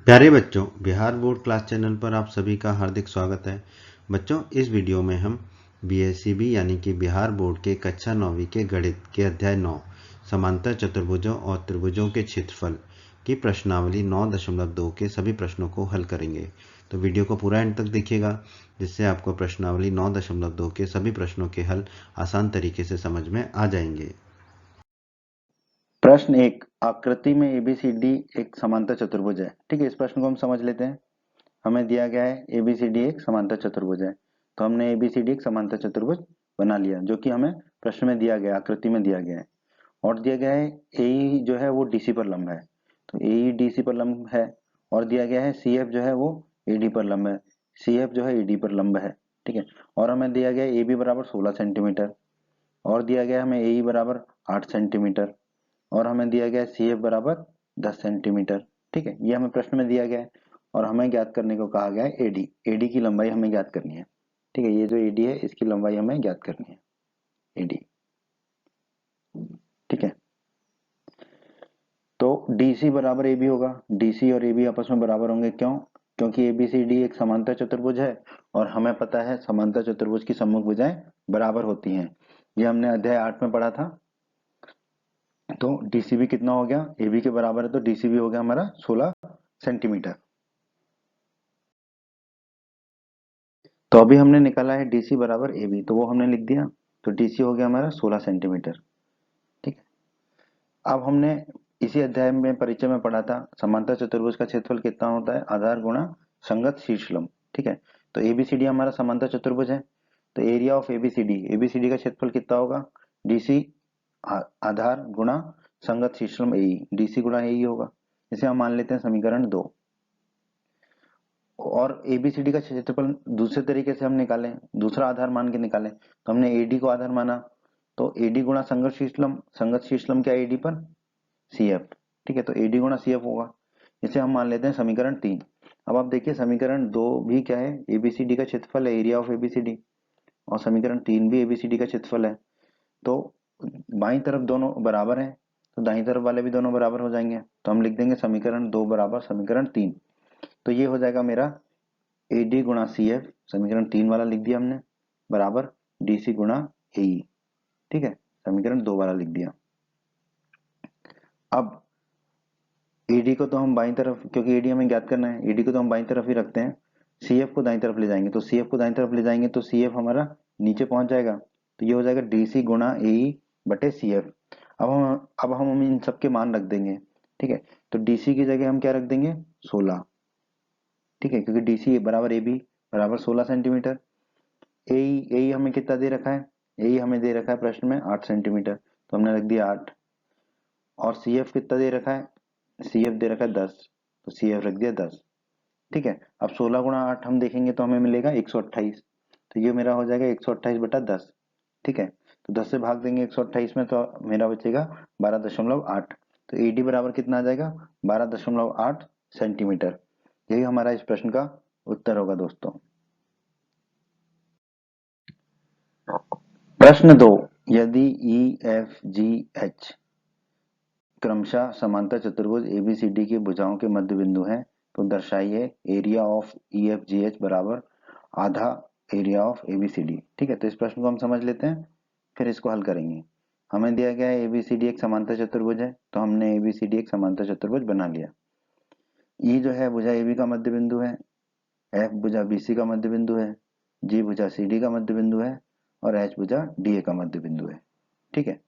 प्यारे बच्चों, Bihar board class channel पर आप सभी का हार्दिक स्वागत है। बच्चों, इस वीडियो में हम बीएससीबी यानी कि बिहार बोर्ड के कक्षा 9वीं के गणित के अध्याय 9 समांतर चतुर्भुजों और त्रिभुजों के क्षेत्रफल की प्रश्नावली 9.2 के सभी प्रश्नों को हल करेंगे। तो वीडियो को पूरा एंड तक देखिएगा, जिससे आपको प्रश्नावली 9.2 के सभी प्रश्नों के हल आसान तरीके से समझ में आ जाएंगे। प्रश्न एक, आकृति में एबीसीडी एक समांतर चतुर्भुज है। ठीक है, इस प्रश्न को हम समझ लेते हैं। हमें दिया गया है एबीसीडी एक समांतर चतुर्भुज है, तो हमने एबीसीडी एक समांतर चतुर्भुज बना लिया, जो कि हमें प्रश्न में दिया गया, आकृति में दिया गया है। और दिया गया है एई जो है वो डीसी पर लंब है, तो एई डीसी पर लंब है। और दिया गया है सीएफ जो है वो एडी पर लंब है, सीएफ जो है एडी पर लंब है। ठीक है, और हमें दिया गया है एबी बराबर 16 सेंटीमीटर, और दिया गया हमें एई बराबर 8 सेंटीमीटर, और हमें दिया गया है सी एफ बराबर 10 सेंटीमीटर। ठीक है, ये हमें प्रश्न में दिया गया है। और हमें ज्ञात करने को कहा गया है एडी, एडी की लंबाई हमें ज्ञात करनी है। ठीक है, ये जो एडी है इसकी लंबाई हमें ज्ञात करनी है, एडी। ठीक है, तो डीसी बराबर ए बी होगा, डीसी और ए बी आपस में बराबर होंगे। क्यों? क्योंकि एबीसीडी एक समांतर चतुर्भुज है, और हमें पता है समांतर चतुर्भुज की सम्मुख भुजाएं बराबर होती हैं। ये हमने अध्याय 8 में पढ़ा था। तो डीसी भी कितना हो गया, ए बी के बराबर है, तो डीसी भी हो गया हमारा 16 सेंटीमीटर। तो अभी हमने निकाला है डीसी बराबर ए बी, तो वो हमने लिख दिया। तो डीसी हो गया हमारा 16 सेंटीमीटर। ठीक है, अब हमने इसी अध्याय में परिचय में पढ़ा था समांतर चतुर्भुज का क्षेत्रफल कितना होता है, आधार गुणा संगत शीर्ष लंब। ठीक है, तो एबीसीडी हमारा समांतर चतुर्भुज है, तो एरिया ऑफ एबीसीडी, एबीसीडी का क्षेत्रफल कितना होगा, डीसी आधार गुणा संगत शीर्ष लंब एई, डीसी गुणा एई होगा। इसे हम मान लेते हैं समीकरण 2। और एबीसीडी का क्षेत्रफल दूसरे तरीके से हम निकालें, दूसरा आधार मान के निकालें, तो हमने एडी को आधार माना, तो एडी गुणा संगत शीर्षलम, संगत शीर्षलम क्या है एडी पर, सीएफ। ठीक है, तो एडी गुणा सीएफ होगा। इसे हम मान लेते हैं समीकरण 3। अब आप देखिए समीकरण 2 भी क्या है, एबीसीडी का क्षेत्रफल है, एरिया ऑफ एबीसीडी, और समीकरण 3 भी एबीसीडी का क्षेत्रफल है। तो बाई तरफ दोनों बराबर हैं, तो दाई तरफ वाले भी दोनों बराबर हो जाएंगे, तो हम लिख देंगे समीकरण 2 बराबर समीकरण 3। तो ये हो जाएगा मेरा एडी गुणा सी एफ, समीकरण 3 वाला लिख दिया हमने, बराबर डीसी गुणा एई। ठीक है, समीकरण 2 वाला लिख दिया। अब एडी को तो हम बाई तरफ, क्योंकि एडी हमें ज्ञात करना है, एडी को तो हम बाई तरफ ही रखते हैं, सीएफ को दाई तरफ ले जाएंगे, तो सीएफ को दाई तरफ ले जाएंगे तो सीएफ हमारा नीचे पहुंच जाएगा, तो ये हो जाएगा डीसी गुणा एई बटे सीएफ। अब हम इन सबके मान रख देंगे। ठीक है, तो डीसी की जगह हम क्या रख देंगे, 16। ठीक है, क्योंकि डीसी बराबर ए बी बराबर 16 सेंटीमीटर। एई एई हमें कितना दे रखा है, एई हमें दे रखा है प्रश्न में 8 सेंटीमीटर, तो हमने रख दिया 8। और सीएफ कितना दे रखा है, सीएफ दे रखा है 10, तो सीएफ रख दिया 10। ठीक है, अब 16 गुणा 8 हम देखेंगे तो हमें मिलेगा 128, तो ये मेरा हो जाएगा 128 बटा 10। ठीक है, तो 10 से भाग देंगे 128 में, तो मेरा बचेगा 12.8। तो एडी बराबर कितना आ जाएगा, 12.8 सेंटीमीटर। यही हमारा इस प्रश्न का उत्तर होगा दोस्तों। प्रश्न 2, यदि ई एफ जी एच क्रमशः समांतर चतुर्भुज एबीसीडी की भुजाओं के मध्य बिंदु हैं, तो दर्शाइए area of E F G H बराबर आधा एरिया ऑफ एबीसीडी। ठीक है, तो इस प्रश्न को हम समझ लेते हैं, फिर इसको हल करेंगे। हमें दिया गया है एबीसीडी एक समांतर चतुर्भुज है, तो हमने एबीसीडी एक समांतर चतुर्भुज बना लिया। ई जो है भुजा एबी का मध्य बिंदु है, एफ भुजा बीसी का मध्य बिंदु है, जी भुजा सीडी का मध्य बिंदु है, और एच भुजा डीए का मध्य बिंदु है। ठीक है,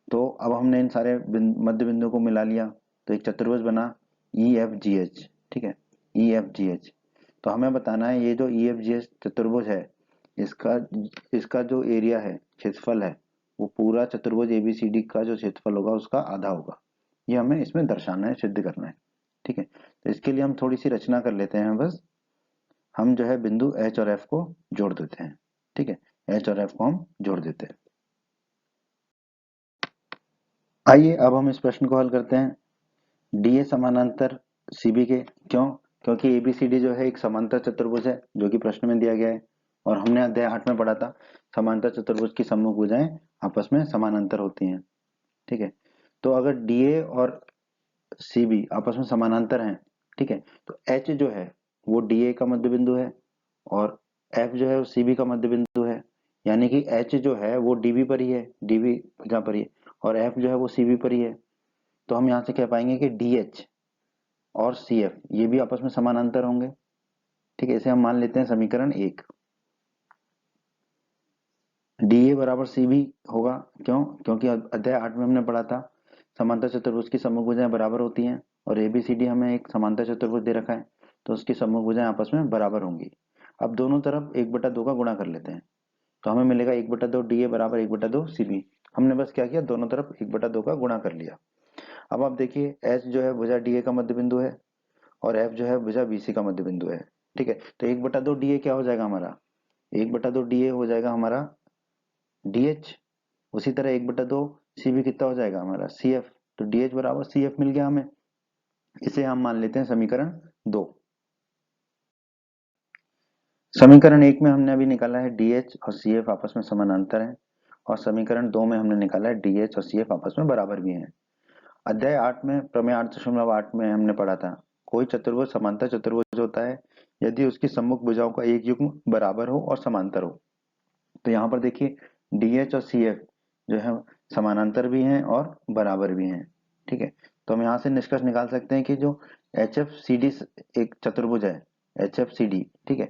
तो अब हमने इन सारे मध्य बिंदुओं को मिला लिया, तो एक चतुर्भुज बना ई एफ जी एच। ठीक है, ई एफ जी एच, तो हमें बताना है ये जो ई एफ जी एच चतुर्भुज है, इसका इसका जो एरिया है, क्षेत्रफल है, वो पूरा चतुर्भुज एबीसीडी का जो क्षेत्रफल होगा उसका आधा होगा। ये हमें इसमें दर्शाना है, सिद्ध करना है। ठीक है, तो इसके लिए हम थोड़ी सी रचना कर लेते हैं। बस हम जो है बिंदु एच और एफ को जोड़ देते हैं। ठीक है, एच और एफ को हम जोड़ देते हैं। आइए अब हम इस प्रश्न को हल करते हैं। डीए समानांतर सीबी के, क्यों? क्योंकि एबीसीडी जो है एक समांतर चतुर्भुज है, जो कि प्रश्न में दिया गया है, और हमने अध्याय 8 में पढ़ा था समांतर चतुर्भुज की सम्मुख भुजाएं आपस में समानांतर होती हैं। ठीक है, तो अगर डीए और सीबी आपस में समानांतर हैं, ठीक है। तो एच जो है वो डी ए का मध्य बिंदु है और एफ जो है वो सी बी का मध्य बिंदु है, यानी कि एच जो है वो डी बी पर ही है, डी बी जहाँ पर ही है, और एफ जो है वो सी बी पर ही है। तो हम यहाँ से कह पाएंगे कि डी एच और सी एफ ये भी आपस में समानांतर होंगे। ठीक है, इसे हम मान लेते हैं समीकरण 1। डी ए बराबर सी बी होगा, क्यों? क्योंकि अध्याय 8 में हमने पढ़ा था समांतर चतुर्भुज की सम्मुख भुजाएं बराबर होती हैं, और ए बी सी डी हमें एक समांतर चतुर्भुज दे रखा है, तो उसकी सम्मुख भुजाएं आपस में बराबर होंगी। अब दोनों तरफ 1/2 का गुणा कर लेते हैं, तो हमें मिलेगा 1/2 डी ए बराबर 1/2 सी बी। हमने बस क्या किया, दोनों तरफ 1/2 का गुणा कर लिया। अब आप देखिए एच जो है भुजा डी ए का मध्य बिंदु है और एफ जो है भुजा बी सी का मध्य बिंदु है। ठीक है, तो 1/2 डी ए क्या हो जाएगा हमारा, 1/2 डी ए हो जाएगा हमारा डी एच। उसी तरह 1/2 सी भी कितना हो जाएगा हमारा सी एफ। तो डी एच बराबर सी एफ मिल गया हमें। इसे हम मान लेते हैं समीकरण 2। समीकरण 1 में हमने अभी निकाला है डी एच और सी एफ आपस में समानांतर है, और समीकरण 2 में हमने निकाला है डी एच और सी एफ आपस में बराबर भी है। अध्याय 8 में प्रमेय 8.8 में हमने पढ़ा था कोई चतुर्भुज समांतर चतुर्भुज होता है यदि उसकी सम्मुख भुजाओं का एक युग्म बराबर हो और समांतर हो। तो यहाँ पर देखिए डी एच और सी एफ जो है समानांतर भी हैं और बराबर भी हैं। ठीक है, तो हम यहाँ से निष्कर्ष निकाल सकते हैं कि जो एच एफ सी डी एक चतुर्भुज है, एच एफ सी डी, ठीक है,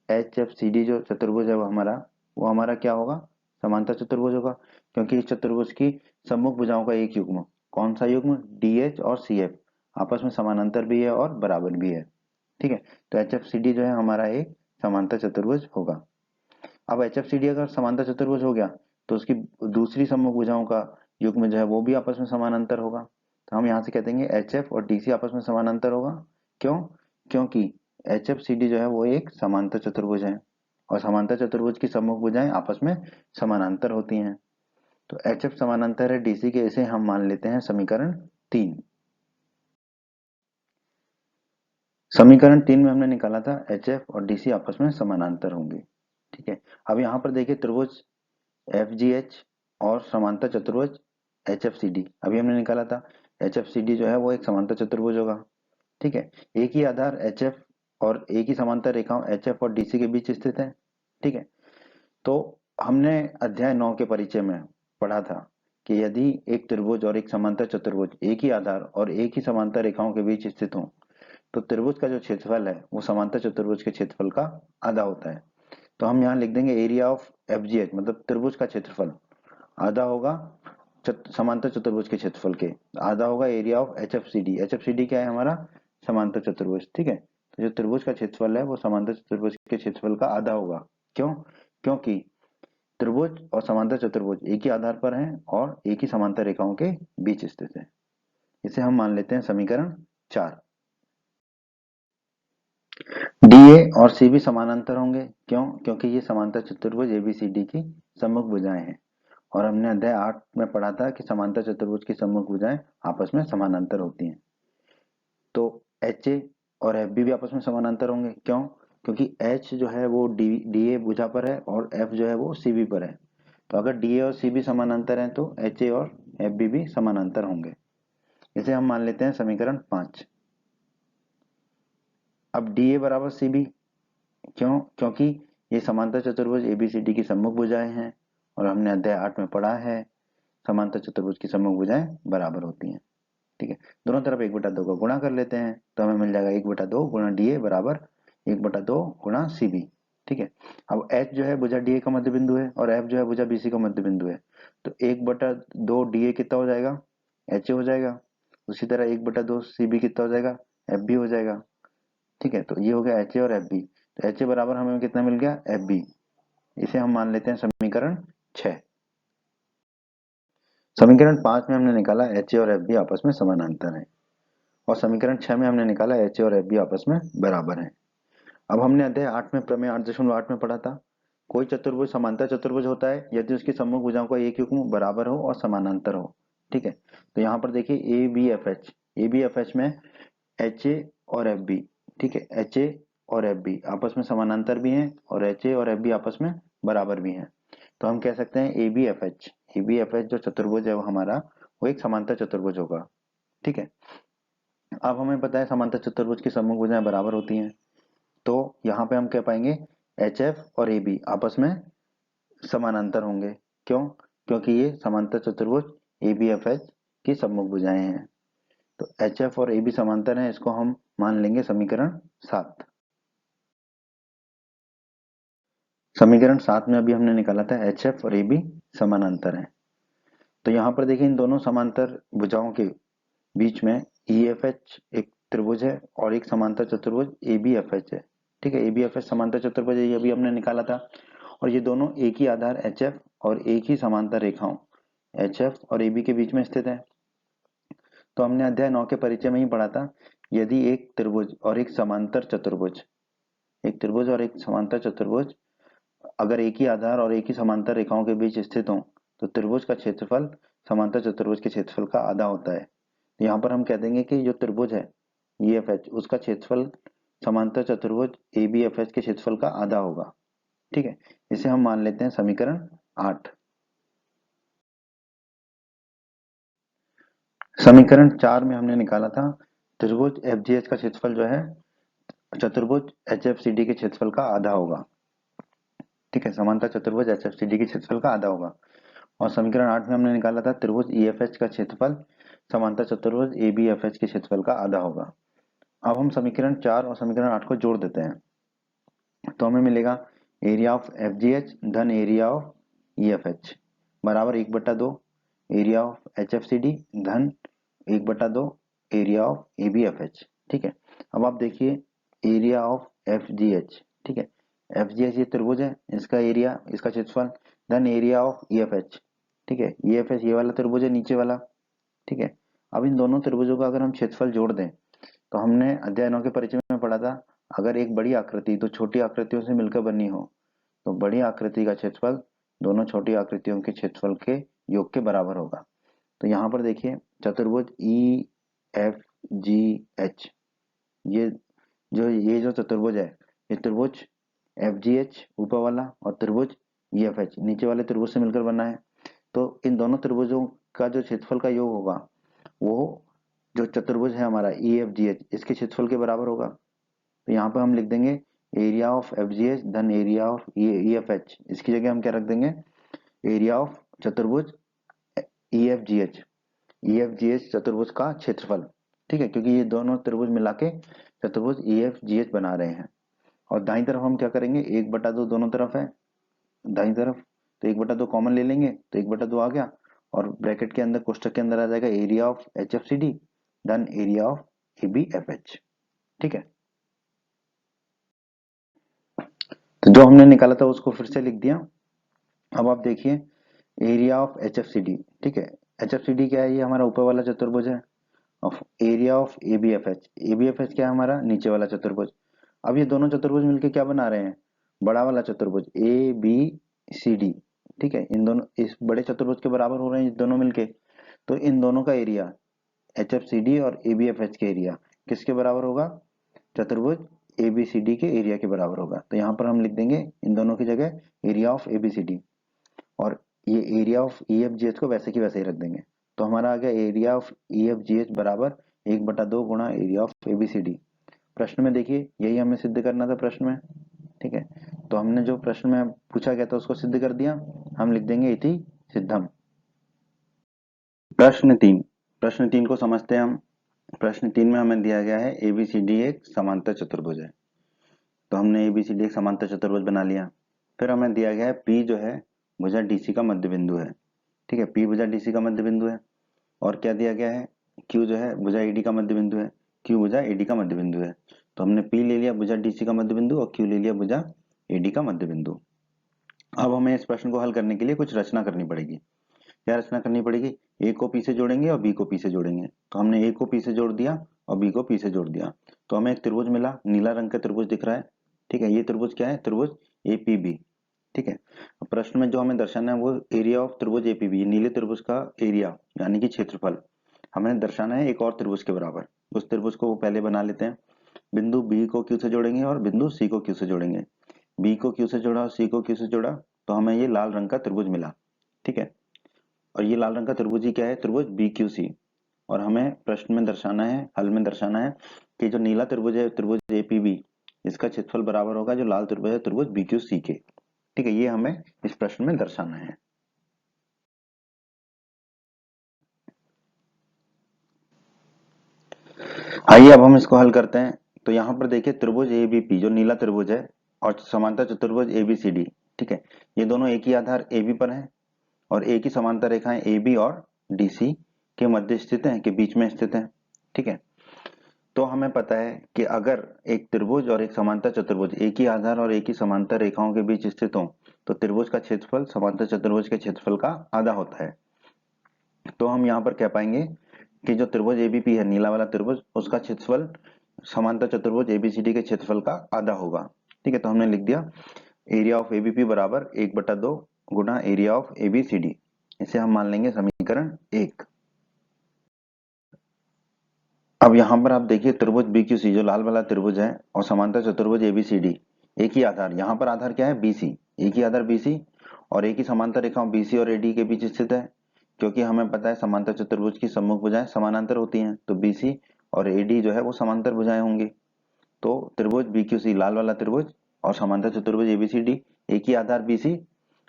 एच एफ सी डी जो चतुर्भुज है वो हमारा क्या होगा, समांतर चतुर्भुज होगा, क्योंकि इस चतुर्भुज की सम्मुख भुजाओं का एक युग्म, कौन सा युग्म, डी एच और सी एफ आपस में समानांतर भी है और बराबर भी है। ठीक है, तो एच एफ सी डी जो है हमारा एक समांतर चतुर्भुज होगा। अब एच एफ सी डी अगर समांतर चतुर्भुज हो गया तो उसकी दूसरी सम्मुख भुजाओं का युग्म जो है वो भी आपस में समानांतर होगा। तो हम यहाँ से कह देंगे एच एफ और डी सी आपस में समानांतर होगा। क्यों? क्योंकि एच एफ सी डी जो है वो एक समांतर चतुर्भुज है और समांतर चतुर्भुज की सम्मुख भुजाएं आपस में समानांतर होती हैं। तो एच एफ समानांतर है डीसी के, इसे हम मान लेते हैं समीकरण 3। समीकरण 3 में हमने निकाला था एच एफ और डीसी आपस में समानांतर होंगे। ठीक है, अब यहाँ पर देखिए त्रिभुज एफ जी एच और समांतर चतुर्भुज एच एफ सी डी अभी हमने निकाला था। एच एफ सी डी जो है वो एक समांतर चतुर्भुज होगा। ठीक है, एक ही आधार एच एफ और एक ही समांतर रेखाओं एच एफ और डीसी के बीच स्थित है। ठीक है, तो हमने अध्याय 9 के परिचय में पढ़ा था कि यदि एक त्रिभुज और एक समांतर चतुर्भुज एक ही आधार और एक ही समांतर रेखाओं के बीच स्थित हो तो त्रिभुज का जो क्षेत्रफल है वो समांतर चतुर्भुज के क्षेत्रफल का आधा होता है। तो हम यहाँ लिख देंगे area of F G H, मतलब त्रिभुज का क्षेत्रफल आधा होगा समांतर चतुर्भुज के क्षेत्रफल के, आधा होगा area of H F C D. H F C D क्या है हमारा, समांतर चतुर्भुज। ठीक है, तो जो त्रिभुज का क्षेत्रफल है वो समांतर चतुर्भुज के क्षेत्रफल का आधा होगा। क्यों? क्योंकि त्रिभुज और समांतर चतुर्भुज एक ही आधार पर हैं और एक ही समांतर रेखाओं के बीच स्थित है। इसे हम मान लेते हैं समीकरण 4। डी ए और सी भी समानांतर होंगे। क्यों? क्योंकि ये समांतर चतुर्भुज एबीसीडी की सम्मुख भुजाएं हैं, और हमने अध्याय 8 में पढ़ा था कि समांतर चतुर्भुज की सम्मुख भुजाएं आपस में समानांतर होती हैं। तो एच ए और एफ बी भी आपस में समानांतर होंगे। क्यों? क्योंकि एच जो है वो डी ए भुजा पर है और एफ जो है वो सी बी पर है। तो अगर डी ए और सी बी समानांतर हैं तो एच ए और एफ बी भी समानांतर होंगे। इसे हम मान लेते हैं समीकरण 5। अब डी ए बराबर सी बी, क्यों? क्योंकि ये समांतर चतुर्भुज एबीसीडी की सम्मुख भुजाएं हैं और हमने अध्याय 8 में पढ़ा है समांतर चतुर्भुज की सम्मुख भुजाएं बराबर होती हैं। ठीक है, दोनों तरफ 1/2 का गुणा कर लेते हैं तो हमें मिल जाएगा 1/2 गुणा डी ए बराबर 1/2 गुणा सी बी। ठीक है, अब एच जो है भुजा डी ए का मध्य बिंदु है और एफ जो है भुजा बीसी का मध्य बिंदु है, तो 1/2 डी ए कितना हो जाएगा, एच ए हो जाएगा। उसी तरह 1/2 सी बी कितना हो जाएगा, एफ बी हो जाएगा। ठीक है, तो ये हो गया एच ए और एफ बी। तो एच ए बराबर हमें कितना मिल गया, एफ बी। इसे हम मान लेते हैं समीकरण 6। समीकरण 5 में हमने निकाला एच ए और एफ बी आपस में समानांतर है, और समीकरण 6 में हमने निकाला एच ए और एफ बी आपस में बराबर है। अब हमने अध्याय 8 में प्रमेय 8.8 में पढ़ा था कोई चतुर्भुज समांतर चतुर्भुज होता है यदि उसकी सम्मुख भुजाओं का एक युग्म बराबर हो और समानांतर हो। ठीक है, तो यहाँ पर देखिए ए बी एफ एच में एच ए और एफ बी, ठीक है, एच ए और एफ बी आपस में समानांतर भी हैं और एच ए और एफ बी आपस में बराबर भी हैं। तो हम कह सकते हैं ए बी एफ एच जो चतुर्भुज है वो हमारा वो एक समांतर चतुर्भुज होगा। ठीक है, अब हमें पता है समांतर चतुर्भुज की सम्मुख भुजाएं बराबर होती हैं, तो यहाँ पे हम कह पाएंगे HF और AB आपस में समानांतर होंगे। क्यों? क्योंकि ये समांतर चतुर्भुज ABFH की सम्मुख भुजाएं हैं। तो HF और AB समांतर हैं, इसको हम मान लेंगे समीकरण 7। समीकरण 7 में अभी हमने निकाला था HF और AB समानांतर हैं। तो यहाँ पर देखिए इन दोनों समांतर भुजाओं के बीच में EFH एक त्रिभुज है और एक समांतर चतुर्भुज ABFH है। ठीक है, ABFH समांतर चतुर्भुज ये अभी हमने निकाला था, और ये दोनों एक ही आधार HF और एक ही समांतर रेखाओं HF और AB के बीच में स्थित है। तो हमने अध्याय 9 के परिचय में ही पढ़ा था, यदि एक त्रिभुज और एक समांतर चतुर्भुज, एक त्रिभुज और एक समांतर चतुर्भुज अगर एक ही आधार और एक ही समांतर रेखाओं के बीच स्थित हों तो त्रिभुज का क्षेत्रफल समांतर चतुर्भुज के क्षेत्रफल का आधा होता है। तो यहाँ पर हम कह देंगे कि जो त्रिभुज है EFH उसका क्षेत्रफल समांतर चतुर्भुज ABFH के क्षेत्रफल का आधा होगा। ठीक है, इसे हम मान लेते हैं समीकरण 8। समीकरण 4 में हमने निकाला था त्रिभुज FGH का क्षेत्रफल जो है चतुर्भुज HFCD के क्षेत्रफल का आधा होगा। ठीक है, समांतर चतुर्भुज HFCD के क्षेत्रफल का आधा होगा। और समीकरण 8 में हमने निकाला था त्रिभुज EFH का क्षेत्रफल समांतर चतुर्भुज ABFH के क्षेत्रफल का आधा होगा। अब हम समीकरण 4 और समीकरण 8 को जोड़ देते हैं, तो हमें मिलेगा एरिया ऑफ FGH धन एरिया ऑफ EFH बराबर 1/2 एरिया ऑफ HFCD धन 1/2 एरिया ऑफ ABFH। ठीक है, अब आप देखिए एरिया ऑफ FGH, ठीक है, FGH ये त्रिभुज है, इसका एरिया, इसका क्षेत्रफल धन एरिया ऑफ EFH। ठीक है, EFH ये वाला त्रिभुज है नीचे वाला। ठीक है, अब इन दोनों त्रिभुजों का अगर हम क्षेत्रफल जोड़ दें तो हमने अध्याय 9 के परिचय में पढ़ा था, अगर एक बड़ी आकृति तो छोटी आकृतियों से मिलकर बनी हो तो बड़ी आकृति का क्षेत्रफल दोनों छोटी आकृतियों के क्षेत्रफल के योग के बराबर होगा। तो यहाँ पर देखिए चतुर्भुज EFGH ये जो चतुर्भुज है, ये त्रिभुज FGH ऊपर वाला और त्रिभुज EFH नीचे वाले त्रिभुज से मिलकर बना है। तो इन दोनों त्रिभुजों का जो क्षेत्रफल का योग होगा वो जो चतुर्भुज है हमारा EFGH इसके क्षेत्रफल के बराबर होगा। तो यहाँ पे हम लिख देंगे एरिया ऑफ FGH धन एरिया ऑफ EFH, इसकी जगह हम क्या रख देंगे एरिया ऑफ चतुर्भुज EFGH चतुर्भुज का क्षेत्रफल। ठीक है, क्योंकि ये दोनों त्रिभुज मिला के चतुर्भुज EFGH बना रहे हैं। और दाईं तरफ हम क्या करेंगे 1/2 दोनों तरफ है दाईं तरफ, तो 1/2 कॉमन ले लेंगे तो 1/2 आ गया, और ब्रैकेट के अंदर कोष्टक के अंदर आ जाएगा एरिया ऑफ HFCD धन एरिया ऑफ ABFH। ठीक है, तो जो हमने निकाला था उसको फिर से लिख दिया। अब आप देखिए एरिया ऑफ HFCD, ठीक है, HFCD क्या है, ये हमारा ऊपर वाला चतुर्भुज है, ऑफ एरिया ऑफ ABFH क्या है हमारा नीचे वाला चतुर्भुज। अब ये दोनों चतुर्भुज मिलके क्या बना रहे हैं, बड़ा वाला चतुर्भुज ABCD। ठीक है, इन दोनों इस बड़े चतुर्भुज के बराबर हो रहे हैं दोनों मिलके, तो इन दोनों का एरिया HFCD और ABFH के एरिया किसके बराबर होगा, चतुर्भुज ABCD के एरिया के बराबर होगा। तो यहाँ पर हम लिख देंगे इन दोनों की जगह एरिया ऑफ ABCD, और ये एरिया ऑफ EFGH को वैसे की वैसे ही रख देंगे। तो हमारा आ गया एरिया ऑफ EFGH बराबर 1/2 गुणा एरिया ऑफ ABCD। प्रश्न में देखिए यही हमें सिद्ध करना था प्रश्न में। ठीक है, तो हमने जो प्रश्न में पूछा गया था उसको सिद्ध कर दिया, हम लिख देंगे इति सिद्धम। प्रश्न 3 को समझते हैं हम। प्रश्न 3 में हमें दिया गया है ABCD एक समांतर चतुर्भुज है, तो हमने ABCD एक समांतर चतुर्भुज बना लिया। फिर हमें दिया गया है P जो है भुजा DC का मध्य बिंदु है। ठीक है, P भुजा DC का मध्य बिंदु है, और क्या दिया गया है Q जो है भुजा AD का मध्य बिंदु है, Q भुजा AD का मध्य बिंदु है। तो हमने P ले लिया भुजा DC का मध्य बिंदु और Q ले लिया भुजा AD का मध्य बिंदु। अब हमें इस प्रश्न को हल करने के लिए कुछ रचना करनी पड़ेगी। क्या रचना करनी पड़ेगी, A को P से जोड़ेंगे और B को P से जोड़ेंगे। तो हमने A को P से जोड़ दिया और B को P से जोड़ दिया, तो हमें एक त्रिभुज मिला, नीला रंग का त्रिभुज दिख रहा है। ठीक है, ये त्रिभुज क्या है, त्रिभुज APB। ठीक है, प्रश्न में जो हमें दर्शाना है वो एरिया ऑफ त्रिभुज APB, नीले त्रिभुज का एरिया यानी कि क्षेत्रफल हमें दर्शाना है एक और त्रिभुज के बराबर। उस त्रिभुज को पहले बना लेते हैं। बिंदु B को Q से जोड़ेंगे और बिंदु C को Q से जोड़ेंगे। B को Q से जोड़ा और C को Q से जोड़ा तो हमें ये लाल रंग का त्रिभुज मिला। ठीक है, और ये लाल रंग का त्रिभुज ही क्या है, त्रिभुज BQC, और हमें प्रश्न में दर्शाना है, हल में दर्शाना है कि जो नीला त्रिभुज है त्रिभुज एपीबी, इसका क्षेत्रफल बराबर होगा जो लाल त्रिभुज है त्रिभुज बीक्यूसी के। ठीक है, ये हमें इस प्रश्न में दर्शाना है। आइए अब हम इसको हल करते हैं। तो यहाँ पर देखिए त्रिभुज एबीपी जो नीला त्रिभुज है और समांतर चतुर्भुज एबीसीडी, ठीक है, ये दोनों एक ही आधार AB पर हैं और एक ही समांतर रेखाएं AB और DC के मध्य स्थित हैं, के बीच में स्थित हैं। ठीक है, तो हमें पता है कि अगर एक त्रिभुज और एक समांतर चतुर्भुज एक ही आधार और एक ही समांतर रेखाओं के बीच स्थित हो तो त्रिभुज का क्षेत्रफल समांतर चतुर्भुज के क्षेत्रफल का आधा होता है। तो हम यहाँ पर कह पाएंगे कि जो त्रिभुज एबीपी है नीला वाला त्रिभुज, उसका क्षेत्रफल समांतर चतुर्भुज एबीसीडी के क्षेत्रफल का आधा होगा। ठीक है, तो हमने लिख दिया एरिया ऑफ एबीपी बराबर 1/2 गुना एरिया ऑफ एबीसीडी। इसे हम मान लेंगे समीकरण 1। अब यहाँ पर आप देखिए त्रिभुज बीक्यूसी जो लाल वाला त्रिभुज है और समांतर चतुर्भुज एबीसीडी, एक ही आधार, यहाँ पर आधार क्या है बीसी, एक ही आधार बीसी और एक ही समांतर रेखाओं बीसी और एडी के बीच स्थित है। क्योंकि हमें पता है समांतर चतुर्भुज की सम्मुख भुजाएं समानांतर होती हैं, तो बीसी और एडी जो है वो समांतर भुजाएं होंगी। तो त्रिभुज बीक्यूसी लाल वाला त्रिभुज और समांतर चतुर्भुज एबीसीडी एक ही आधार बीसी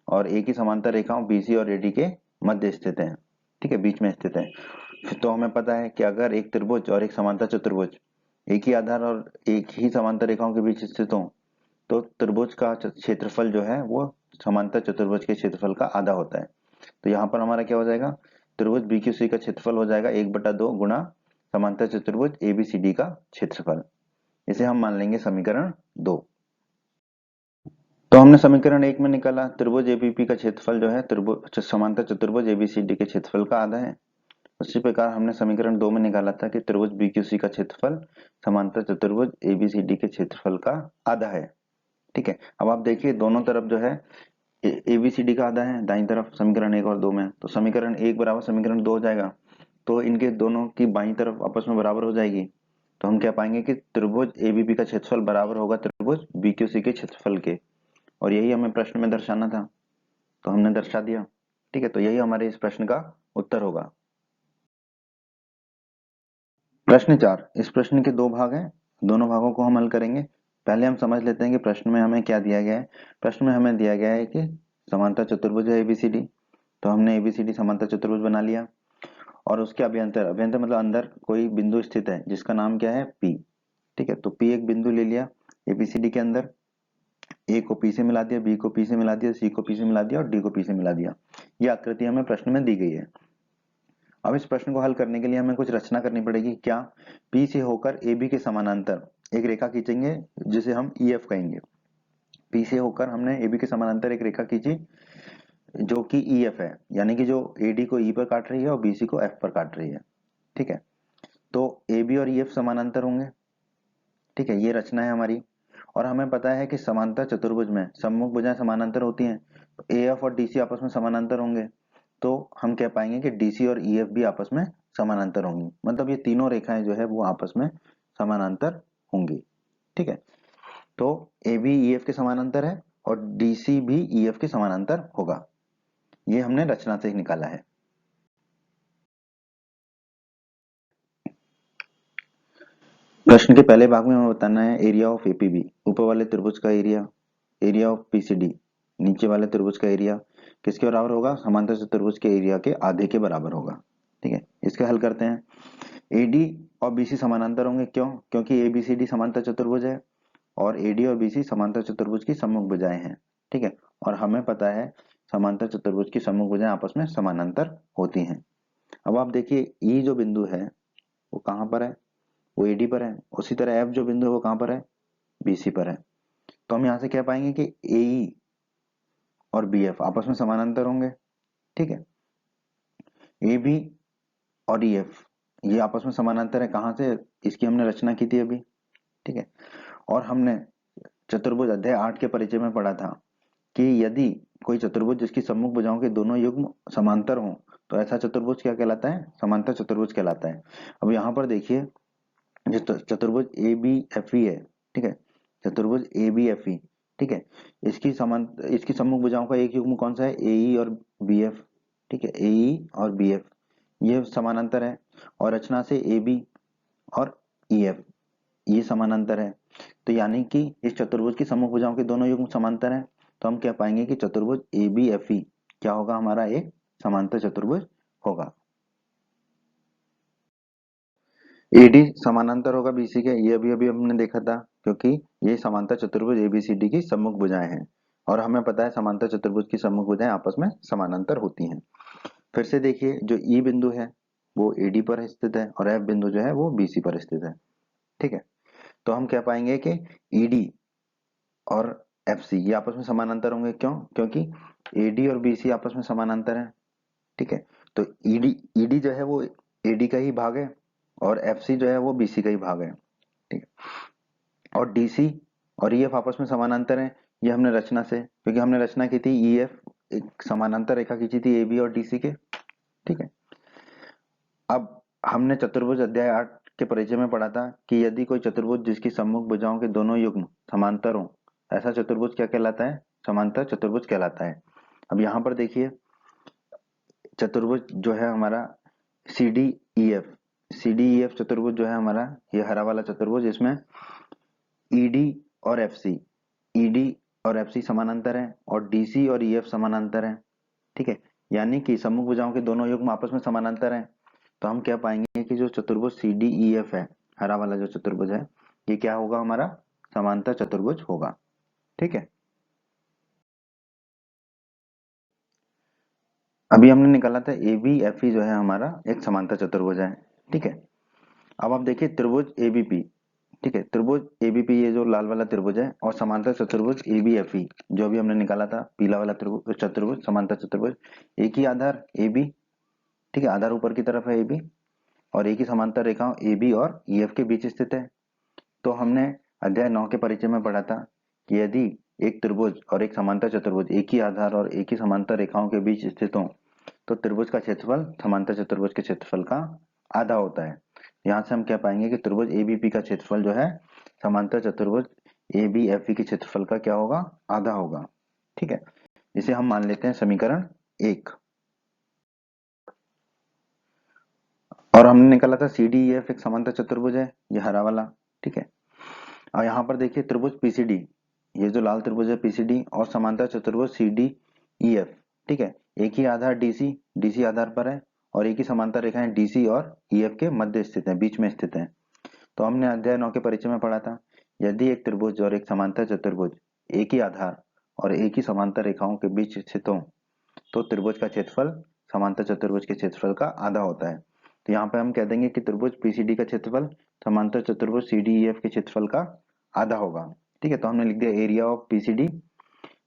और एक ही समांतर रेखाओं बीसी और एडी के मध्य स्थित है। ठीक है, बीच में स्थित है। तो हमें पता है कि अगर एक त्रिभुज और एक समांतर चतुर्भुज एक ही आधार और एक ही समांतर रेखाओं के बीच स्थित हो तो त्रिभुज का क्षेत्रफल जो है वो समांतर चतुर्भुज के क्षेत्रफल का आधा होता है। तो यहाँ पर हमारा क्या हो जाएगा, त्रिभुज बीक्यूसी का क्षेत्रफल हो जाएगा 1/2 गुना समांतर चतुर्भुज एबीसीडी का क्षेत्रफल। इसे हम मान लेंगे समीकरण 2। तो हमने समीकरण 1 में निकाला त्रिभुज एबीपी का क्षेत्रफल जो है त्रिभुज समांतर चतुर्भुज एबीसीडी के क्षेत्रफल का आधा है। उसी प्रकार हमने समीकरण 2 में निकाला था कि त्रिभुज बीक्यूसी का क्षेत्रफल समांतर चतुर्भुज एबीसीडी के क्षेत्रफल का आधा है। ठीक है, अब आप देखिए दोनों तरफ जो है एबीसीडी का आधा है दाईं तरफ समीकरण 1 और 2 में, तो समीकरण 1 बराबर समीकरण 2 हो जाएगा। तो इनके दोनों की बाईं तरफ आपस में बराबर हो जाएगी। तो हम कह पाएंगे कि त्रिभुज एबीपी का क्षेत्रफल बराबर होगा त्रिभुज बीक्यूसी के क्षेत्रफल के, और यही हमें प्रश्न में दर्शाना था, तो हमने दर्शा दिया। ठीक है, तो यही हमारे इस प्रश्न का उत्तर होगा। प्रश्न 4, इस प्रश्न के दो भाग हैं, दोनों भागों को हम हल करेंगे। पहले हम समझ लेते हैं कि प्रश्न में हमें क्या दिया गया है। प्रश्न में हमें दिया गया है कि समांतर चतुर्भुज है एबीसीडी, तो हमने एबीसीडी समांतर चतुर्भुज बना लिया और उसके अभ्यंतर, अभ्यंतर मतलब अंदर कोई बिंदु स्थित है जिसका नाम क्या है पी। ठीक है, तो पी एक बिंदु ले लिया एबीसीडी के अंदर, ए को पी से मिला दिया, बी को पी से मिला दिया, सी को पी से मिला दिया और डी को पी से मिला दिया। ये आकृति हमें प्रश्न में दी गई है। अब इस प्रश्न को हल करने के लिए हमें कुछ रचना करनी पड़ेगी। क्या, P से होकर AB के समानांतर एक रेखा खींचेंगे जिसे हम EF कहेंगे। P से होकर हमने AB के समानांतर एक रेखा खींची जो कि EF है, यानी कि जो AD को E पर काट रही है और BC को F पर काट रही है। ठीक है, तो AB और EF समानांतर होंगे। ठीक है, ये रचना है हमारी। और हमें पता है कि समांतर चतुर्भुज में सम्मुख भुजाएं समानांतर होती हैं, तो AF और DC आपस में समानांतर होंगे। तो हम कह पाएंगे कि DC और EF भी आपस में समानांतर होंगी, मतलब ये तीनों रेखाएं जो है वो आपस में समानांतर होंगी। ठीक है, तो AB EF के समानांतर है और DC भी EF के समानांतर होगा। ये हमने रचना से निकाला है। प्रश्न के पहले भाग में हमें बताना है एरिया ऑफ एपीबी, ऊपर वाले त्रिभुज का एरिया, एरिया ऑफ पीसीडी नीचे वाले त्रिभुज का एरिया किसके बराबर होगा, समांतर चतुर्भुज के एरिया के आधे के बराबर होगा। ठीक है, इसके हल करते हैं। एडी और बीसी समानांतर होंगे, क्यों, क्योंकि एबीसीडी समांतर चतुर्भुज है और एडी और बीसी समांतर चतुर्भुज की सम्मुख भुजाएं हैं। ठीक है, और हमें पता है समांतर चतुर्भुज की सम्मुख भुजाएं आपस में समानांतर होती हैं। अब आप देखिए ई जो बिंदु है वो कहाँ पर है, वो एडी पर है। उसी तरह एफ जो बिंदु है वो कहाँ पर है, बीसी पर है। तो हम यहाँ से कह पाएंगे कि एई और बीएफ आपस में समानांतर होंगे। ठीक है, ए बी और EF ये आपस में समानांतर है, कहाँ से, इसकी हमने रचना की थी अभी। ठीक है, और हमने चतुर्भुज अध्याय 8 के परिचय में पढ़ा था कि यदि कोई चतुर्भुज जिसकी सम्मुख भुजाओं के दोनों युग्म समांतर हों तो ऐसा चतुर्भुज क्या कहलाता है, समांतर चतुर्भुज कहलाता है। अब यहाँ पर देखिए जो चतुर्भुज ABFE है, ठीक है, चतुर्भुज ABFE, ठीक है, इसकी सम्मुख भुजाओं का एक युग्म कौन सा है, AE और BF। ठीक है, AE और BF ये समानांतर है, और रचना से ए बी और ई एफ ये समानांतर है। तो यानी कि इस चतुर्भुज की सम्मुख भुजाओं के दोनों युग्म समांतर हैं, तो हम कह पाएंगे कि चतुर्भुज ए बी एफ ई क्या होगा, हमारा एक समांतर चतुर्भुज होगा। एडी समानांतर होगा बीसी के, ये अभी हमने देखा था, क्योंकि ये समांतर चतुर्भुज एबीसीडी की सम्मुख भुजाएं हैं, और हमें पता है समांतर चतुर्भुज की सम्मुख भुजाएं आपस में समानांतर होती हैं। फिर से देखिए, जो ई बिंदु है वो एडी पर स्थित है, और एफ बिंदु जो है वो बीसी पर स्थित है। ठीक है, तो हम कह पाएंगे कि ईडी और एफ सी ये आपस में समानांतर होंगे। क्यों? क्योंकि एडी और बीसी आपस में समानांतर है। ठीक है, तो ईडी ईडी जो है वो एडी का ही भाग है, और एफ सी जो है वो बीसी का ही भाग है। ठीक है, और डीसी और ईएफ आपस में समानांतर है, ये हमने रचना से, क्योंकि हमने रचना की थी ईएफ एक समानांतर रेखा खींची थी एबी और डीसी के। ठीक है, अब हमने चतुर्भुज अध्याय 8 के परिचय में पढ़ा था कि यदि कोई चतुर्भुज जिसकी सम्मुख भुजाओं के दोनों युग्म समांतर हो, ऐसा चतुर्भुज क्या कहलाता है? समांतर चतुर्भुज कहलाता है। अब यहाँ पर देखिए, चतुर्भुज जो है हमारा सी डी ई एफ चतुर्भुज जो है हमारा, ये हरा वाला चतुर्भुज, इसमें ईडी और एफसी ईडी और एफसी समानांतर है, और डीसी और ईएफ समानांतर है। ठीक है, यानी कि सम्मुख भुजाओं के दोनों युग्म आपस में समानांतर हैं, तो हम क्या पाएंगे कि जो चतुर्भुज सी डी ई एफ है, हरा वाला जो चतुर्भुज है, ये क्या होगा, हमारा समांतर चतुर्भुज होगा। ठीक है, अभी हमने निकाला था ए बी एफ ई जो है हमारा एक समांतर चतुर्भुज है। ठीक है, अब आप देखिए त्रिभुज एबीपी। ठीक है, त्रिभुज एबीपी ये जो लाल वाला त्रिभुज है, और समांतर चतुर्भुज एबीएफई जो भी हमने निकाला था पीला वाला त्रिभुज चतुर्भुज समांतर चतुर्भुज, एक ही आधार एबी। ठीक है, आधार ऊपर की तरफ है एबी, और एक ही समांतर रेखा ए बी और ई एफ के बीच स्थित है। तो हमने अध्याय 9 के परिचय में पढ़ा था कि यदि एक त्रिभुज और एक समांतर चतुर्भुज एक ही आधार और एक ही समांतर रेखाओं के बीच स्थित हो, तो त्रिभुज का क्षेत्रफल समांतर चतुर्भुज के क्षेत्रफल का आधा होता है। यहाँ से हम कह पाएंगे कि त्रिभुज एबीपी का क्षेत्रफल जो है समांतर चतुर्भुज ए बी एफ ई के क्षेत्रफल का क्या होगा, आधा होगा। ठीक है, इसे हम मान लेते हैं समीकरण 1, और हमने निकाला था सी डी ई एफ एक समांतर चतुर्भुज है, ये हरा वाला। ठीक है, और यहाँ पर देखिए त्रिभुज पीसीडी, ये जो लाल त्रिभुज है पीसीडी, और समांतर चतुर्भुज सी डी ई एफ। ठीक है, एक ही आधार डीसी डीसी आधार पर है, और एक ही समांतर रेखाएं डीसी और ई एफ के मध्य स्थित है, बीच में स्थित है। तो हमने अध्याय 9 के परिचय में पढ़ा था, यदि एक त्रिभुज और एक समांतर चतुर्भुज एक ही आधार और एक ही समांतर रेखाओं के बीच स्थित हो, तो त्रिभुज का क्षेत्रफल समांतर चतुर्भुज के क्षेत्रफल का आधा होता है। तो यहाँ पे हम कह देंगे कि त्रिभुज पीसीडी का क्षेत्रफल समांतर चतुर्भुज सीडीईएफ के क्षेत्रफल का आधा होगा। ठीक है, तो हमने लिख दिया एरिया ऑफ पीसीडी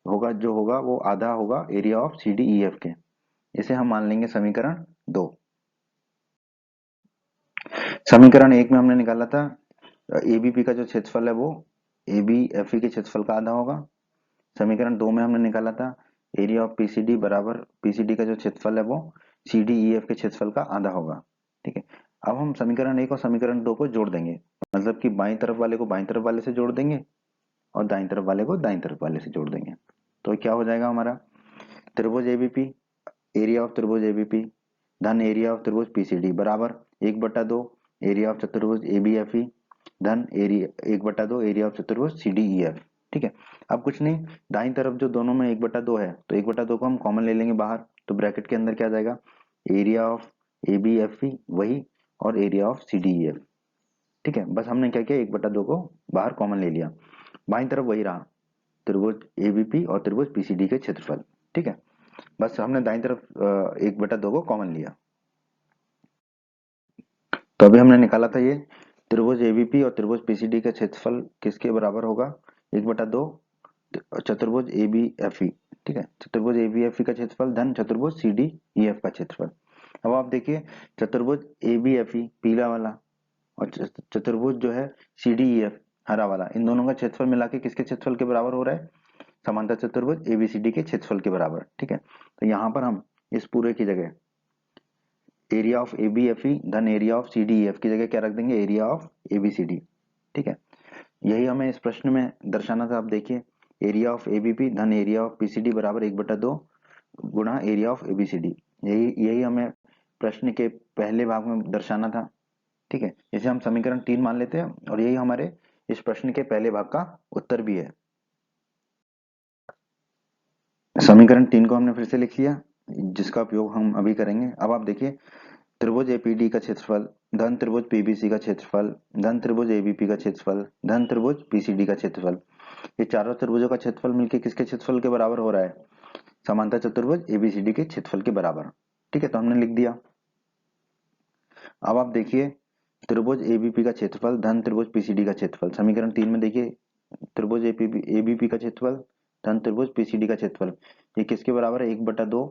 होगा, जो होगा वो आधा होगा एरिया ऑफ सीडीईएफ के। इसे हम मान लेंगे समीकरण 2। समीकरण 1 में हमने निकाला था एबीपी का जो क्षेत्रफल है वो एबीएफई के क्षेत्रफल का आधा होगा। समीकरण 2 में हमने निकाला था एरिया ऑफ पीसीडी बराबर पीसीडी का जो क्षेत्रफल है वो सीडीईएफ के क्षेत्रफल का आधा होगा। ठीक है, अब हम समीकरण 1 और समीकरण 2 को जोड़ देंगे, मतलब कि बाईं तरफ वाले को बाईं तरफ वाले से जोड़ देंगे, और दाईं तरफ वाले को दाईं तरफ वाले से जोड़ देंगे। तो क्या हो जाएगा हमारा, त्रिभुज एबीपी, एरिया ऑफ त्रिभुज एबीपी धन एरिया ऑफ त्रिभुज पीसीडी बराबर 1/2 एरिया ऑफ चतुर्भुज एबीएफई धन एरिया 1/2 एरिया ऑफ चतुर्भुज सीडीईएफ। ठीक है, अब कुछ नहीं, दाईं तरफ जो दोनों में 1/2 है, तो 1/2 को हम कॉमन ले लेंगे बाहर, तो ब्रैकेट के अंदर क्या आ जाएगा, एरिया ऑफ एबीएफई वही, और एरिया ऑफ सीडीईएफ। ठीक है, बस हमने क्या किया, 1/2 को बाहर कॉमन ले लिया, बाईं तरफ वही रहा, त्रिभुज एबीपी और त्रिभुज पीसीडी के क्षेत्रफल। ठीक है, बस हमने दाईं तरफ 1/2 को कॉमन लिया। तो अभी हमने निकाला था ये त्रिभुज एबीपी और त्रिभुज पीसीडी का क्षेत्रफल किसके बराबर होगा, 1/2 चतुर्भुज एबीएफई। ठीक है, चतुर्भुज एबीएफई का क्षेत्रफल धन चतुर्भुज सीडीईएफ का क्षेत्रफल। अब आप देखिए चतुर्भुज एबीएफई पीला वाला, और चतुर्भुज जो है सीडीईएफ हरा वाला, इन दोनों का क्षेत्रफल मिला के किसके क्षेत्रफल के बराबर हो रहा है, समांतर चतुर्भुज एबीसीडी के क्षेत्रफल के बराबर। ठीक है, तो यहाँ पर हम इस पूरे की जगह एरिया ऑफ एबीएफई धन एरिया ऑफ सीडीईएफ की जगह क्या रख देंगे, एरिया ऑफ एबीसीडी। ठीक है, यही हमें इस प्रश्न में दर्शाना था। आप देखिए एरिया ऑफ एबीपी धन एरिया ऑफ पीसीडी बराबर 1/2 गुणा एरिया ऑफ एबीसीडी, यही यही हमें प्रश्न के पहले भाग में दर्शाना था। ठीक है, इसे हम समीकरण 3 मान लेते हैं और यही हमारे इस प्रश्न के पहले भाग का उत्तर भी है। समीकरण 3 को हमने फिर से लिख लिया, जिसका उपयोग हम अभी करेंगे। अब आप देखिए, त्रिभुज एपीडी का क्षेत्रफल धन त्रिभुज पीबीसी का क्षेत्रफल धन त्रिभुज एबीपी का क्षेत्रफल धन त्रिभुज पीसीडी का क्षेत्रफल, ये चारों त्रिभुजों का क्षेत्रफल मिलकर किसके क्षेत्रफल के बराबर हो रहा है? समांतर चतुर्भुज एबीसीडी के क्षेत्रफल के बराबर। ठीक है, तो हमने लिख दिया। अब आप देखिए, त्रिभुज एबीपी का क्षेत्रफल धन त्रिभुज पीसीडी का क्षेत्रफल, समीकरण 3 में देखिए, त्रिभुज एबीपी का क्षेत्रफल धन त्रिभुज पीसीडी का क्षेत्रफल, ये किसके बराबर है? 1/2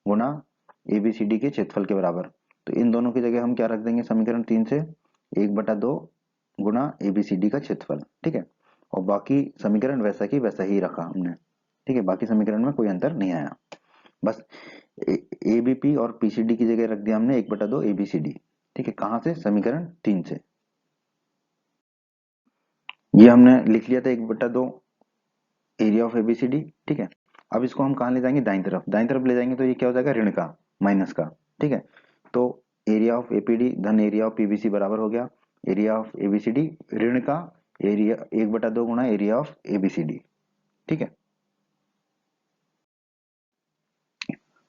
गुना एबीसीडी के क्षेत्रफल के बराबर। तो इन दोनों की जगह हम क्या रख देंगे समीकरण 3 से? 1/2 गुना एबीसीडी का क्षेत्रफल। ठीक है, और बाकी समीकरण वैसा की वैसा ही रखा हमने। ठीक है, बाकी समीकरण में कोई अंतर नहीं आया, बस एबीपी और पीसीडी की जगह रख दिया हमने 1/2 एबीसीडी। ठीक है, कहां से? समीकरण 3 से। ये हमने लिख लिया था 1/2 एरिया ऑफ एबीसीडी। ठीक है, अब इसको हम कहां ले जाएंगे? दाईं तरफ। दाईं तरफ ले जाएंगे तो ये क्या हो जाएगा? ऋण का, माइनस का। ठीक है, तो एरिया ऑफ एपीडी धन एरिया ऑफ पीबीसी बराबर हो गया एरिया ऑफ एबीसीडी ऋण का एरिया 1/2 गुना एरिया ऑफ एबीसीडी। ठीक है,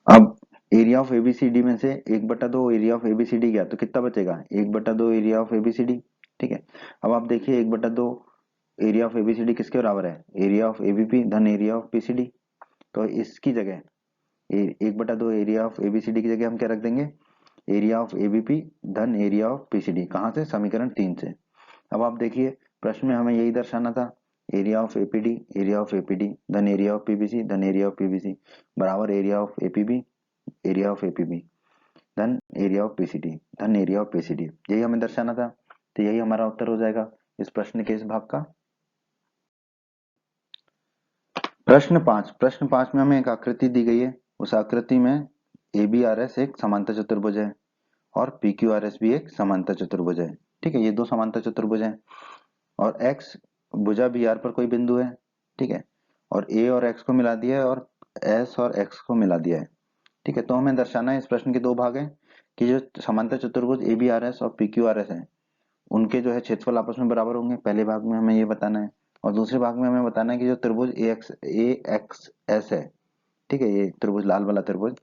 अब एरिया ऑफ एबीसीडी में से 1/2 एरिया ऑफ एबीसीडी गया तो कितना बचेगा? 1/2 एरिया ऑफ एबीसीडी। ठीक है, अब आप देखिए 1/2 एरिया ऑफ एबीसीडी किसके बराबर है? एरिया ऑफ एबीपी धन एरिया ऑफ पीसीडी। तो इसकी जगह 1/2 एरिया ऑफ एबीसीडी की जगह हम क्या रख देंगे? एरिया ऑफ एबीपी धन एरिया ऑफ पीसीडी। कहां से? समीकरण 3 से। अब आप देखिए, प्रश्न में हमें यही दर्शाना था, एरिया ऑफ एपीडी धन एरिया ऑफ पीबीसी धन एरिया ऑफ पीबीसी बराबर एरिया ऑफ एपीबी धन एरिया ऑफ पीसीडी धन एरिया ऑफ पीसीडी, यही हमें दर्शाना था। तो यही हमारा उत्तर हो जाएगा इस प्रश्न के इस भाग का। प्रश्न 5 में हमें एक आकृति दी गई है, उस आकृति में एबीआरएस एक समांतर चतुर्भुज है और पीक्यूआरएस भी एक समांतर चतुर्भुज है। ठीक है, ये दो समांतर चतुर्भुज हैं और एक्स भुजा बी आर पर कोई बिंदु है। ठीक है, और ए और एक्स को मिला दिया है और एस और एक्स को मिला दिया है। ठीक है, तो हमें दर्शाना है, इस प्रश्न के दो भाग हैं कि जो समांतर चतुर्भुज एबीआरएस और पीक्यूआरएस है उनके जो है क्षेत्रफल आपस में बराबर होंगे। पहले भाग में हमें ये बताना है और दूसरे भाग में हमें बताना है कि जो त्रिभुज ए एक्स एस है, ठीक है, ये त्रिभुज लाल वाला त्रिभुज,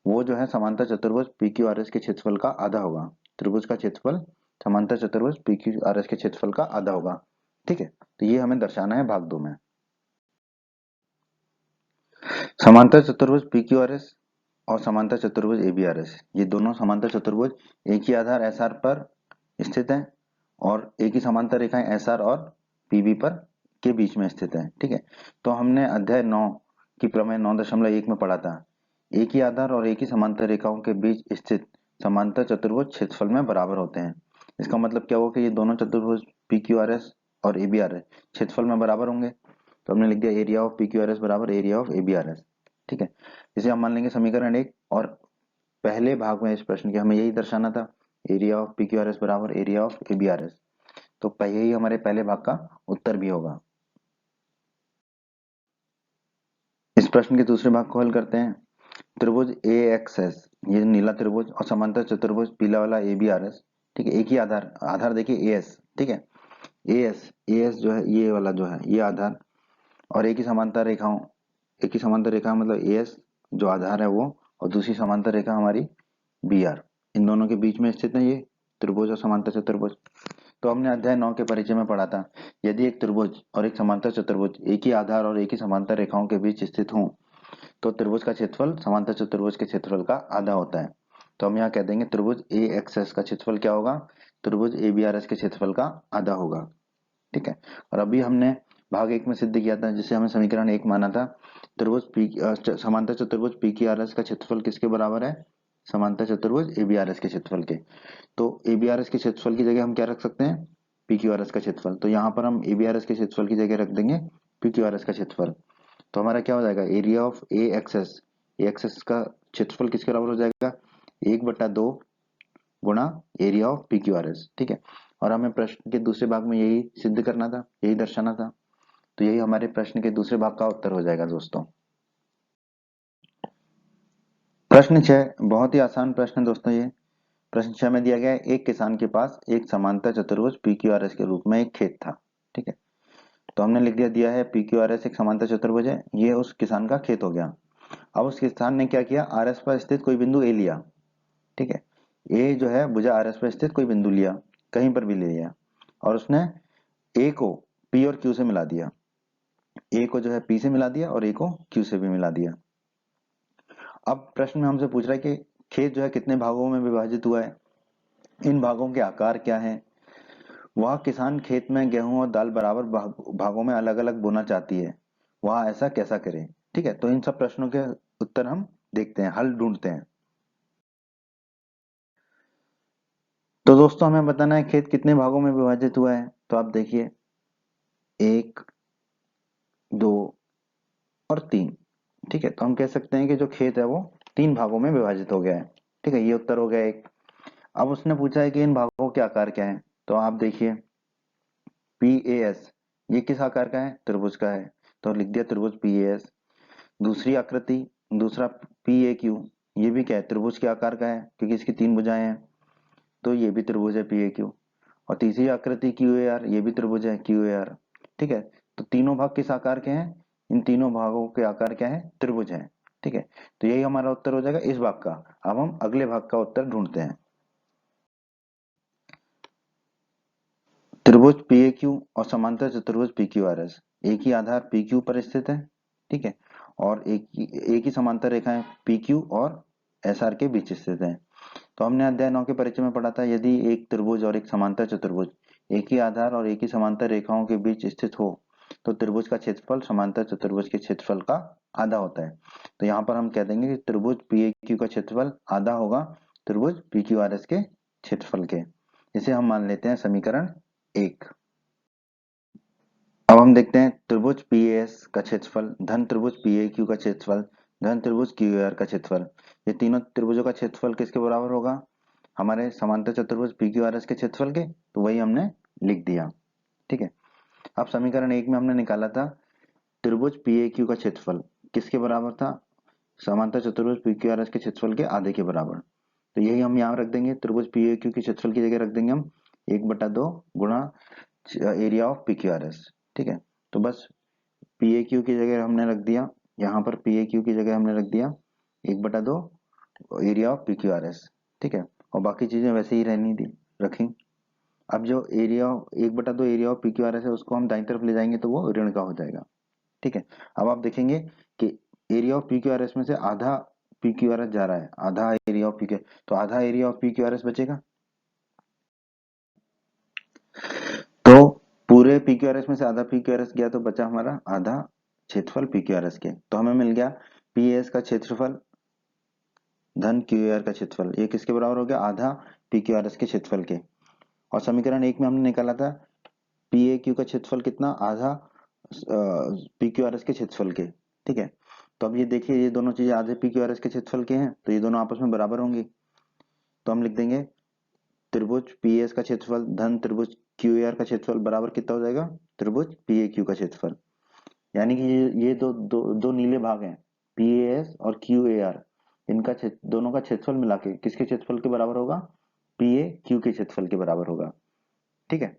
वो जो है समांतर चतुर्भुज पीक्यूआरएस के क्षेत्रफल का आधा होगा। त्रिभुज का क्षेत्रफल समांतर चतुर्भुज पीक्यूआरएस के क्षेत्रफल का आधा होगा। ठीक है, तो ये हमें दर्शाना है भाग 2 में। समांतर चतुर्भुज पीक्यूआरएस और समांतर चतुर्भुज एबीआरएस, ये दोनों समांतर चतुर्भुज एक ही आधार एसआर पर स्थित है और एक ही समांतर रेखाएं एसआर और पीबी पर के बीच में स्थित है। ठीक है, तो हमने अध्याय 9 की प्रमेय 9.1 में पढ़ा था, एक ही आधार और एक ही समांतर रेखाओं के बीच स्थित समांतर चतुर्भुज क्षेत्रफल में बराबर होते हैं। इसका मतलब क्या हुआ कि ये दोनों चतुर्भुज पीक्यूआरएस और एबीआरएस क्षेत्रफल में बराबर होंगे। तो हमने लिख दिया एरिया ऑफ पीक्यूआरएस बराबर एरिया ऑफ एबीआरएस। ठीक है, इसे हम मान लेंगे समीकरण 1 और पहले भाग में इस प्रश्न के हमें यही दर्शाना था, एरिया ऑफ पीक्यूआरएस बराबर एरिया ऑफ एबीआरएस। तो यही हमारे पहले भाग का उत्तर भी होगा। इस प्रश्न के दूसरे भाग को हल करते हैं। त्रिभुज ए एक्स एस, ये नीला त्रिभुज और समांतर चतुर्भुज पीला वाला ए बी आर एस। ठीक है, एक ही आधार, आधार देखिए ए एस। ठीक है, ए एस जो है ये वाला जो है ये आधार और एक ही समांतर रेखाओं, एक ही समांतर रेखा मतलब ए एस जो आधार है वो, और दूसरी समांतर रेखा हमारी बी आर, इन दोनों के बीच में स्थित है ये त्रिभुज और समांतर चतुर्भुज। तो हमने अध्याय 9 के परिचय में पढ़ा था, यदि एक त्रिभुज और एक समांतर चतुर्भुज एक ही आधार और एक ही समांतर रेखाओं के बीच स्थित हों तो त्रिभुज का क्षेत्रफल समांतर चतुर्भुज के क्षेत्रफल का आधा होता है। तो हम यहाँ कह देंगे त्रिभुज ए एक्स एस का क्षेत्रफल क्या होगा? त्रिभुज ए बी आर एस के क्षेत्रफल का आधा होगा। ठीक है, और अभी हमने भाग 1 में सिद्ध किया था, जिसे हमें समीकरण 1 माना था, त्रिभुज पी समांतर चतुर्भुज पी की आर एस का क्षेत्रफल किसके बराबर है? समांतर चतुर्भुज ए बी आर एस के क्षेत्रफल के। तो ए बी आर एस के क्षेत्रफल की जगह हम क्या रख सकते हैं? पी क्यू आर एस का क्षेत्रफल। तो यहाँ पर हम ए बी आर एस के क्षेत्रफल की जगह रख देंगे पी क्यू आर एस का क्षेत्रफल। तो हमारा क्या हो जाएगा? Area of A x S का क्षेत्रफल किसके बराबर हो जाएगा? 1/2 गुणा area of P Q R S. ठीक है, और हमें प्रश्न के दूसरे भाग में यही सिद्ध करना था, यही दर्शाना था। तो यही हमारे प्रश्न के दूसरे भाग का उत्तर हो जाएगा दोस्तों। प्रश्न 6 बहुत ही आसान प्रश्न है दोस्तों ये। प्रश्न 6 में दिया गया है एक किसान के पास एक समांतर चतुर्भुज PQRS के रूप में एक खेत था। ठीक है, तो हमने लिख दिया है PQRS एक समांतर चतुर्भुज है, ये उस किसान का खेत हो गया। अब उस किसान ने क्या किया, RS पर स्थित कोई बिंदु A लिया। ठीक है, A जो है भुजा RS पर स्थित कोई बिंदु लिया, कहीं पर भी ले लिया, और उसने A को P और Q से मिला दिया। A को जो है P से मिला दिया और A को Q से भी मिला दिया। अब प्रश्न में हमसे पूछ रहा है कि खेत जो है कितने भागों में विभाजित हुआ है, इन भागों के आकार क्या है, वह किसान खेत में गेहूं और दाल बराबर भागों में अलग अलग बोना चाहती है, वह ऐसा कैसा करे। ठीक है, तो इन सब प्रश्नों के उत्तर हम देखते हैं, हल ढूंढते हैं। तो दोस्तों हमें बताना है खेत कितने भागों में विभाजित हुआ है। तो आप देखिए 1, 2 और 3। ठीक है, तो हम कह सकते हैं कि जो खेत है वो 3 भागों में विभाजित हो गया है। ठीक है, ये उत्तर हो गया एक। अब उसने पूछा है कि इन भागों के आकार क्या है, तो आप देखिए PAS ये किस आकार का है, त्रिभुज का है, तो लिख दिया त्रिभुज PAS। दूसरी आकृति, दूसरा PAQ, ये भी क्या है, त्रिभुज के आकार का है क्योंकि इसकी 3 भुजाएं हैं, तो ये भी त्रिभुज है PAQ। और तीसरी आकृति QAR, ये भी त्रिभुज है QAR। ठीक है, तो तीनों भाग किस आकार के हैं, इन तीनों भागों के आकार क्या है, त्रिभुज है। ठीक है, तो यही हमारा उत्तर हो जाएगा इस भाग का। अब हम अगले भाग का उत्तर ढूंढते हैं। त्रिभुज PAQ और समांतर चतुर्भुज PQRS, एक ही आधार PQ पर स्थित है। ठीक है, और एक ही समांतर रेखाएं PQ और SR के बीच स्थित है। तो हमने अध्याय 9 के परिचय में पढ़ा था, यदि एक त्रिभुज और एक समांतर चतुर्भुज एक ही आधार और एक ही समांतर रेखाओं के बीच स्थित हो तो त्रिभुज का क्षेत्रफल समांतर चतुर्भुज के क्षेत्रफल का आधा होता है। तो यहाँ पर हम कह देंगे कि त्रिभुज PAQ का क्षेत्रफल आधा होगा त्रिभुज PQRS के क्षेत्रफल के। इसे हम मान लेते हैं समीकरण 1। अब हम देखते हैं त्रिभुज PAS का क्षेत्रफल धन त्रिभुज PAQ का क्षेत्रफल धन त्रिभुज QAR का क्षेत्रफल, ये तीनों त्रिभुजों का क्षेत्रफल किसके बराबर होगा, हमारे समांतर चतुर्भुज PQRS के क्षेत्रफल के, तो वही हमने लिख दिया। ठीक है, अब समीकरण 1 में हमने निकाला था त्रिभुज PAQ का क्षेत्रफल किसके बराबर था, समांतर चतुर्भुज PQRS के क्षेत्रफल के आधे के बराबर। तो यही हम यहाँ रख देंगे, त्रिभुज PAQ के क्षेत्रफल की जगह रख देंगे हम 1/2 गुणा एरिया ऑफ PQRS। ठीक है, तो बस PAQ की जगह हमने रख दिया, यहाँ पर PAQ की जगह हमने रख दिया 1/2 एरिया ऑफ PQRS। ठीक है, और बाकी चीजें वैसे ही रहनी थी रखी। अब जो एरिया 1/2 एरिया ऑफ PQRS है उसको हम दाईं तरफ ले जाएंगे तो वो ऋण का हो जाएगा। ठीक है, अब आप देखेंगे कि एरिया ऑफ PQRS में से आधा PQRS जा रहा है, आधा एरिया ऑफ PQRS, तो आधा एरिया ऑफ PQRS बचेगा। तो पूरे PQRS में से आधा PQRS गया तो बचा हमारा आधा क्षेत्रफल PQRS के। तो हमें मिल गया PAS का क्षेत्रफल धन QAR का क्षेत्रफल, ये किसके बराबर हो गया, आधा PQRS के क्षेत्रफल के। और समीकरण 1 में हमने निकाला था PAQ का क्षेत्रफल कितना, आधा PQRS के क्षेत्रफल के। ठीक है, तो अब ये देखिए ये दोनों चीजें आधे PQRS के क्षेत्रफल के हैं तो ये दोनों आपस में बराबर होंगी। तो हम लिख देंगे त्रिभुज PAS का क्षेत्रफल धन त्रिभुज QAR का क्षेत्रफल बराबर कितना हो जाएगा, त्रिभुज PAQ का क्षेत्रफल। यानी कि ये दो नीले भाग हैं PAS और QAR, इनका दोनों का क्षेत्रफल मिला के किसके क्षेत्रफल के बराबर होगा, PAQ के क्षेत्रफल के बराबर होगा। ठीक है,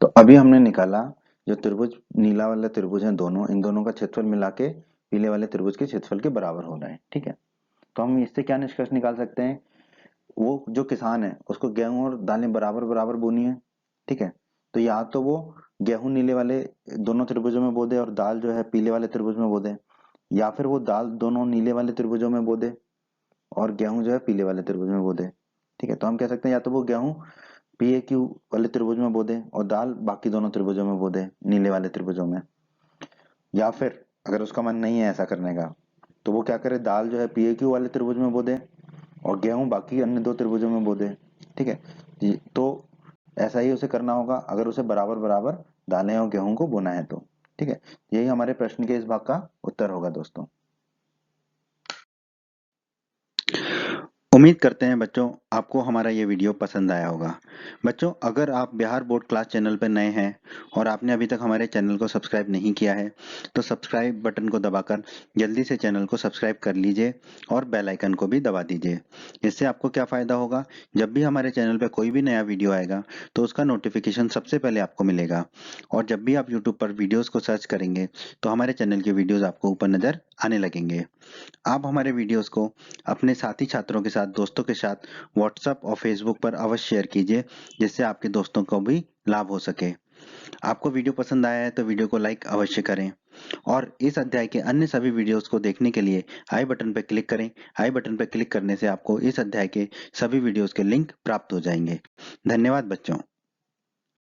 तो अभी हमने निकाला जो त्रिभुज नीला वाला त्रिभुज है दोनों, इन दोनों का क्षेत्रफल मिला के पीले वाले त्रिभुज के क्षेत्रफल के बराबर हो रहा है। ठीक है, तो हम इससे क्या निष्कर्ष निकाल सकते हैं, वो जो किसान है उसको गेहूं और दालें बराबर बराबर बोनी है। ठीक है, तो या तो वो गेहूं नीले वाले दोनों त्रिभुजों में बो दे और दाल जो है पीले वाले त्रिभुज में बो दे, या फिर वो दाल दोनों नीले वाले त्रिभुजों में बो दे और गेहूं जो है पीले वाले त्रिभुज में बो दे। ठीक है, तो हम कह सकते हैं या तो वो गेहूं PAQ वाले त्रिभुज में बो दे और दाल बाकी दोनों त्रिभुजों में बो दे नीले वाले त्रिभुजों में, या फिर अगर उसका मन नहीं है ऐसा करने का तो वो क्या करे, दाल जो है PAQ वाले त्रिभुज में बो दे और गेहूं बाकी अन्य दो त्रिभुजों में बो दे। ठीक है तो ऐसा ही उसे करना होगा अगर उसे बराबर बराबर दालें और गेहूं को बोना है तो। ठीक है, यही हमारे प्रश्न के इस भाग का उत्तर होगा दोस्तों। उम्मीद करते हैं बच्चों आपको हमारा ये वीडियो पसंद आया होगा। बच्चों, अगर आप बिहार बोर्ड क्लास चैनल पर नए हैं और आपने अभी तक हमारे चैनल को सब्सक्राइब नहीं किया है तो सब्सक्राइब बटन को दबाकर जल्दी से चैनल को सब्सक्राइब कर लीजिए और बेल आइकन को भी दबा दीजिए। इससे आपको क्या फ़ायदा होगा, जब भी हमारे चैनल पर कोई भी नया वीडियो आएगा तो उसका नोटिफिकेशन सबसे पहले आपको मिलेगा। और जब भी आप यूट्यूब पर वीडियोज़ को सर्च करेंगे तो हमारे चैनल के वीडियोज़ आपको ऊपर नज़र आने लगेंगे। आप हमारे वीडियोज़ को अपने साथी छात्रों के साथ, दोस्तों के साथ व्हाट्सएप और फेसबुक पर अवश्य शेयर कीजिए, जिससे आपके दोस्तों को भी लाभ हो सके। आपको वीडियो पसंद आया है तो वीडियो को लाइक अवश्य करें और इस अध्याय के अन्य सभी वीडियोज़ को देखने के लिए आई बटन पर क्लिक करें। आई बटन पर क्लिक करने से आपको इस अध्याय के सभी वीडियोज़ के लिंक प्राप्त हो जाएंगे। धन्यवाद बच्चों।